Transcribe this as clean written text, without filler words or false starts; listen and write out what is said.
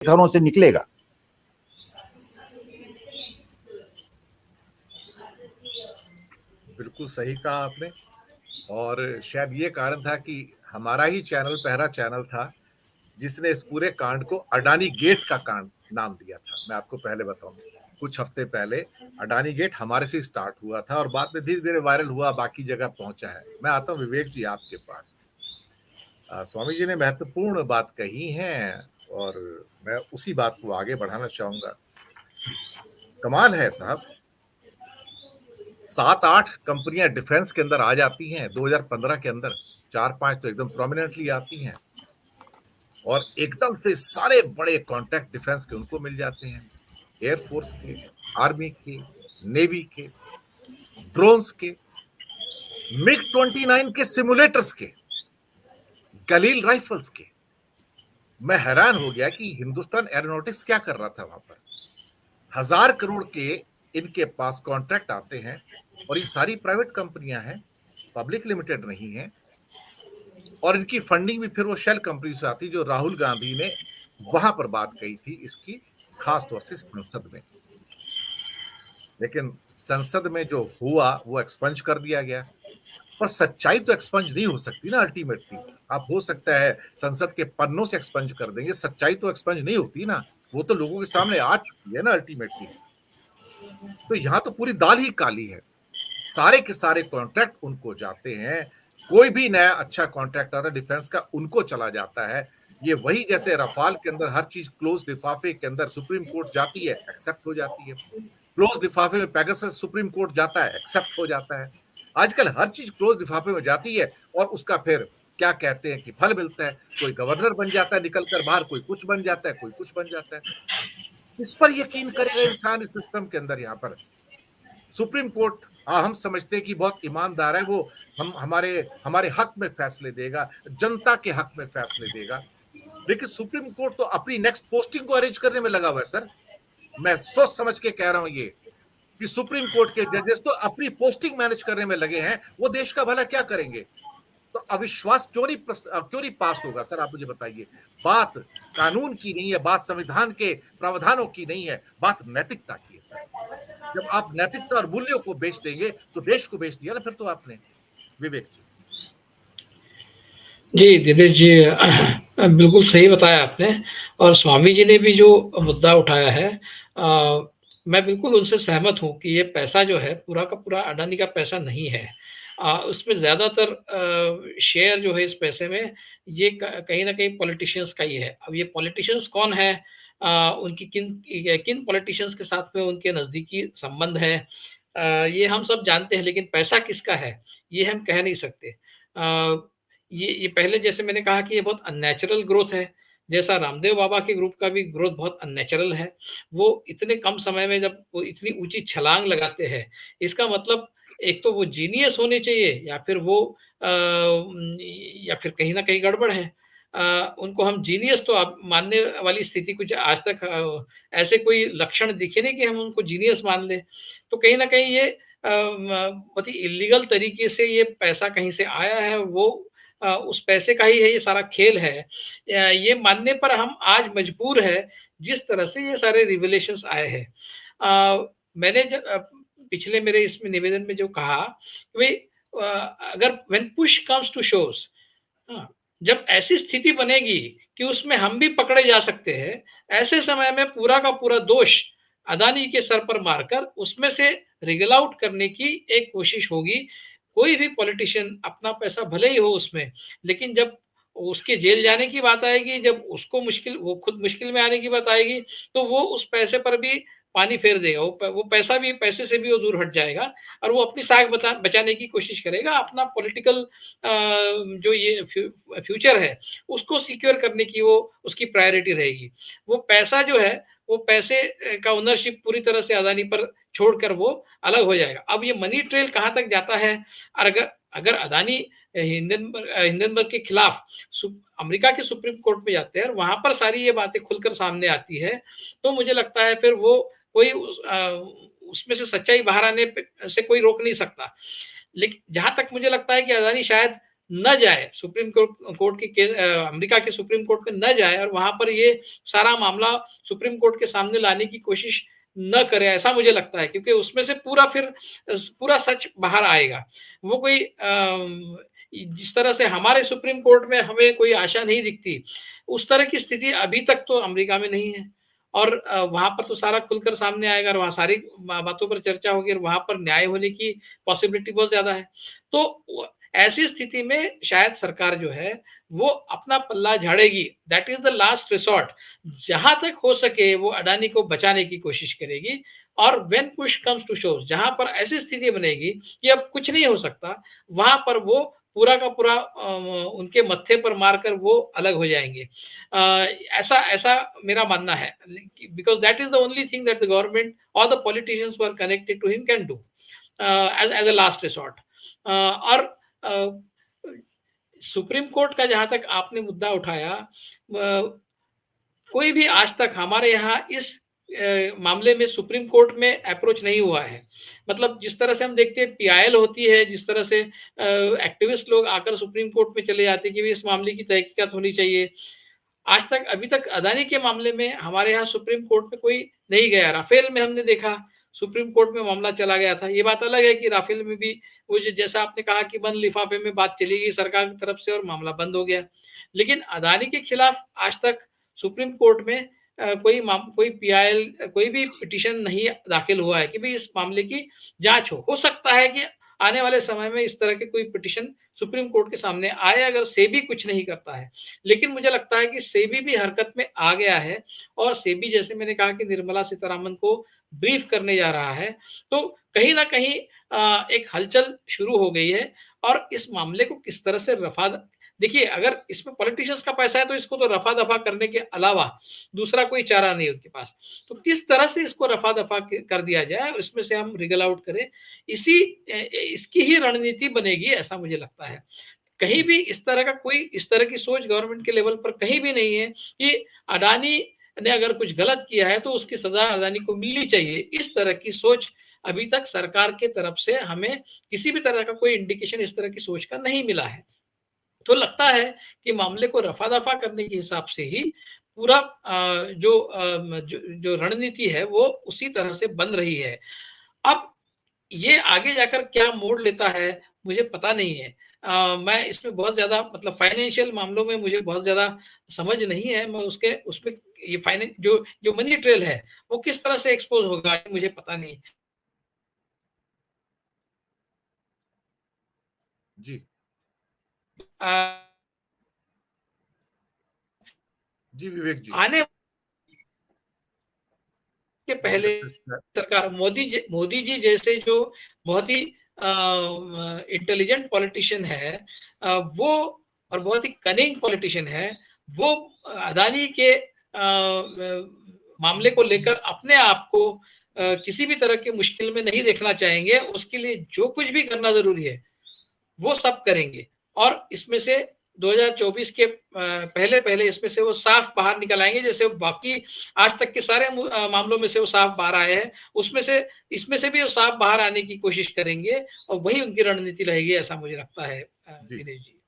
घरों से निकलेगा। बिल्कुल सही कहा आपने। और शायद ये कारण था कि हमारा ही चैनल पहला चैनल था जिसने इस पूरे कांड को अडानी गेट का कांड नाम दिया था। मैं आपको पहले बताऊं, कुछ हफ्ते पहले अडानी गेट हमारे से स्टार्ट हुआ था और बाद में धीरे धीरे वायरल हुआ, बाकी जगह पहुंचा है। मैं आता हूं विवेक जी आपके पास। स्वामी जी ने महत्वपूर्ण बात कही है और मैं उसी बात को आगे बढ़ाना चाहूंगा। कमाल है साहब, 7-8 कंपनियां डिफेंस के अंदर आ जाती हैं 2015 के अंदर, 4-5 तो एकदम प्रोमिनेंटली आती हैं और एकदम से सारे बड़े कॉन्ट्रैक्ट डिफेंस के उनको मिल जाते हैं, एयरफोर्स के, आर्मी के, नेवी के, ड्रोन्स के, MiG-29 के सिमुलेटर्स के, गलील राइफल्स के। मैं हैरान हो गया कि हिंदुस्तान एरोनॉटिक्स क्या कर रहा था वहां पर। 1000 करोड़ के इनके पास कॉन्ट्रैक्ट आते हैं और ये सारी प्राइवेट कंपनियां हैं, पब्लिक लिमिटेड नहीं है। और इनकी फंडिंग भी फिर वो शेल कंपनी से आती, जो राहुल गांधी ने वहां पर बात कही थी इसकी, खास तौर से संसद में। लेकिन संसद में जो हुआ वो एक्सपंज कर दिया गया। पर सच्चाई तो एक्सपंज नहीं हो सकती ना अल्टीमेटली। आप हो सकता है संसद के पन्नों से एक्सपंज कर देंगे, सच्चाई तो एक्सपंज नहीं होती ना। वो तो लोगों के सामने आ चुकी है ना अल्टीमेटली। तो यहां तो पूरी दाल ही काली है। सारे के सारे कॉन्ट्रैक्ट उनको जाते हैं। कोई भी नया अच्छा कॉन्ट्रैक्ट आता है डिफेंस का, उनको चला जाता है। ये वही जैसे रफाल के अंदर हर चीज क्लोज लिफाफे के अंदर सुप्रीम कोर्ट जाती है, एक्सेप्ट हो जाती है। क्लोज लिफाफे में पेगासस सुप्रीम कोर्ट जाता है, एक्सेप्ट हो जाता है। आजकल हर चीज क्लोज लिफाफे में जाती है और उसका फिर क्या कहते हैं कि फल मिलता है। कोई गवर्नर बन जाता है निकल कर बाहर, कोई कुछ बन जाता है, कोई कुछ बन जाता है। इस पर यकीन करेगा इंसान इस सिस्टम के अंदर। यहाँ पर सुप्रीम कोर्ट हम समझते हैं कि बहुत ईमानदार है, वो हम हमारे हमारे हक में फैसले देगा, जनता के हक में फैसले देगा। लेकिन सुप्रीम कोर्ट तो अपनी नेक्स्ट पोस्टिंग को अरेंज करने में लगा हुआ है सर। मैं सोच समझ के कह रहा हूं ये कि सुप्रीम कोर्ट के जजेस तो अपनी पोस्टिंग मैनेज करने में लगे हैं, वो देश का भला क्या करेंगे। तो अविश्वास क्यों नहीं पास होगा सर, आप मुझे बताइए। बात कानून की नहीं है, बात संविधान के प्रावधानों की नहीं है, बात नैतिकता की है सर। जब आप नैतिकता और मूल्यों को बेच देंगे तो देश को बेच दिया ना फिर तो आपने। विवेक जी। जी दिनेश जी, बिल्कुल सही बताया आपने। और स्वामी जी ने भी जो मुद्दा उठाया है, मैं बिल्कुल उनसे सहमत हूँ कि ये पैसा जो है पूरा का पूरा अडानी का पैसा नहीं है। उसमें ज़्यादातर शेयर जो है इस पैसे में, ये कहीं ना कहीं पॉलिटिशियंस का ही है। अब ये पॉलिटिशियंस कौन है, उनकी किन किन पॉलिटिशियंस के साथ में उनके नज़दीकी संबंध है, ये हम सब जानते हैं। लेकिन पैसा किसका है ये हम कह नहीं सकते। ये पहले जैसे मैंने कहा कि ये बहुत अननेचुरल ग्रोथ है। जैसा रामदेव बाबा के ग्रुप का भी ग्रोथ बहुत अननेचुरल है। वो इतने कम समय में जब वो इतनी ऊंची छलांग लगाते हैं, इसका मतलब एक तो वो जीनियस होने चाहिए या फिर वो या फिर कहीं ना कहीं गड़बड़ है। उनको हम जीनियस तो अब मानने वाली स्थिति कुछ आज तक ऐसे कोई लक्षण दिखे नहीं कि हम उनको जीनियस मान लें। तो कहीं ना कहीं ये बहुत ही इलीगल तरीके से ये पैसा कहीं से आया है, वो उस पैसे का ही है, ये सारा खेल है। ये मानने पर हम आज मजबूर है, जिस तरह से ये सारे रिवलेशंस आए हैं। मैंने पिछले मेरे इसमें निवेदन में जो कहा कि भाई, अगर when push comes to shove, हाँ, जब ऐसी स्थिति बनेगी कि उसमें हम भी पकड़े जा सकते हैं, ऐसे समय में पूरा का पूरा दोष अदानी के सर पर मारकर उसमें से रिगल आउट करने की एक कोशिश होगी। कोई भी पॉलिटिशियन अपना पैसा भले ही हो उसमें, लेकिन जब उसके जेल जाने की बात आएगी, जब उसको मुश्किल, वो खुद मुश्किल में आने की बात आएगी, तो वो उस पैसे पर भी पानी फेर देगा। वो पैसा भी, पैसे से भी वो दूर हट जाएगा और वो अपनी साख बचाने की कोशिश करेगा। अपना पॉलिटिकल जो ये फ्यूचर है उसको सिक्योर करने की वो उसकी प्रायोरिटी रहेगी। वो पैसा जो है, वो पैसे का ओनरशिप पूरी तरह से अदानी पर छोड़कर वो अलग हो जाएगा। अब ये मनी ट्रेल कहाँ तक जाता है, और अगर अगर अदानी हिंडनबर्ग के खिलाफ अमेरिका के सुप्रीम कोर्ट में जाते हैं और वहां पर सारी ये बातें खुलकर सामने आती है, तो मुझे लगता है फिर वो कोई उसमें से सच्चाई बाहर आने से कोई रोक नहीं सकता। लेकिन जहां तक मुझे लगता है कि अदानी शायद न जाए, सुप्रीम कोर्ट के अमेरिका के सुप्रीम कोर्ट में न जाए और वहां पर ये सारा मामला सुप्रीम कोर्ट के सामने लाने की कोशिश न करे, ऐसा मुझे लगता है, क्योंकि उसमें से पूरा सच बाहर आएगा। वो कोई जिस तरह से हमारे सुप्रीम कोर्ट में हमें कोई आशा नहीं दिखती, उस तरह की स्थिति अभी तक तो अमेरिका में नहीं है। और वहां पर तो सारा खुलकर सामने आएगा और वहां सारी बातों पर चर्चा होगी और वहां पर न्याय होने की पॉसिबिलिटी बहुत ज्यादा है। तो ऐसी स्थिति में शायद सरकार जो है वो अपना पल्ला झाड़ेगी, that is the last resort. जहां तक हो सके वो अडानी को बचाने की कोशिश करेगी, और when push comes to shove, जहां पर ऐसी स्थिति बनेगी कि अब कुछ नहीं हो सकता, वहां पर वो पूरा का पूरा उनके मत्थे पर मारकर वो अलग हो जाएंगे। ऐसा ऐसा मेरा मानना है, because that is the only thing that the government और the politicians who are connected to him can do as a last resort. और सुप्रीम कोर्ट का जहां तक आपने मुद्दा उठाया, कोई भी आज तक हमारे यहाँ इस मामले में सुप्रीम कोर्ट में अप्रोच नहीं हुआ है। मतलब जिस तरह से हम देखते हैं पीआईएल होती है, जिस तरह से एक्टिविस्ट लोग आकर सुप्रीम कोर्ट में चले जाते हैं कि इस मामले की तहकीकात होनी चाहिए, आज तक अभी तक अदानी के मामले में हमारे यहाँ सुप्रीम कोर्ट में कोई नहीं गया। राफेल में हमने देखा सुप्रीम कोर्ट में मामला चला गया था। ये बात अलग है कि राफेल में भी वो जैसा आपने कहा कि बंद लिफाफे में बात चली गई सरकार की तरफ से और मामला बंद हो गया। लेकिन अदानी के खिलाफ आज तक सुप्रीम कोर्ट में कोई पीआईएल कोई भी पिटीशन नहीं दाखिल हुआ है कि भाई इस मामले की जांच हो सकता है कि आने वाले समय में इस तरह के कोई पिटीशन सुप्रीम कोर्ट के सामने आए, अगर सेबी कुछ नहीं करता है। लेकिन मुझे लगता है कि सेबी भी हरकत में आ गया है, और सेबी जैसे मैंने कहा कि निर्मला सीतारमन को ब्रीफ करने जा रहा है, तो कहीं ना कहीं एक हलचल शुरू हो गई है। और इस मामले को किस तरह से देखिए, अगर इसमें पॉलिटिशियंस का पैसा है तो इसको तो रफा दफा करने के अलावा दूसरा कोई चारा नहीं उनके पास। तो किस तरह से इसको रफा दफा कर दिया जाए और इसमें से हम रिगल आउट करें, इसकी ही रणनीति बनेगी, ऐसा मुझे लगता है। कहीं भी इस तरह की सोच गवर्नमेंट के लेवल पर कहीं भी नहीं है कि अडानी ने अगर कुछ गलत किया है तो उसकी सजा अडानी को मिलनी चाहिए। इस तरह की सोच अभी तक सरकार के तरफ से हमें किसी भी तरह का कोई इंडिकेशन इस तरह की सोच का नहीं मिला है। तो लगता है कि मामले को रफा दफा करने के हिसाब से ही पूरा जो रणनीति है वो उसी तरह से बन रही है। अब ये आगे जाकर क्या मोड़ लेता है मुझे पता नहीं है। मैं इसमें बहुत ज्यादा, मतलब फाइनेंशियल मामलों में मुझे बहुत ज्यादा समझ नहीं है। मैं उसमें ये फाइनेंस जो मनी ट्रेल है वो किस तरह से एक्सपोज होगा मुझे पता नहीं। जी आ, जी विवेक जी, आने के पहले नेतृत्व सरकार मोदी जी जैसे जो बहुत ही इंटेलिजेंट पॉलिटिशियन है, वो और बहुत ही कनिंग पॉलिटिशियन है, वो अदानी के मामले को लेकर अपने आप को किसी भी तरह की मुश्किल में नहीं देखना चाहेंगे। उसके लिए जो कुछ भी करना जरूरी है वो सब करेंगे, और इसमें से 2024 के पहले पहले इसमें से वो साफ बाहर निकल आएंगे, जैसे बाकी आज तक के सारे मामलों में से वो साफ बाहर आए हैं, इसमें से भी वो साफ बाहर आने की कोशिश करेंगे, और वही उनकी रणनीति रहेगी, ऐसा मुझे लगता है दिनेश जी।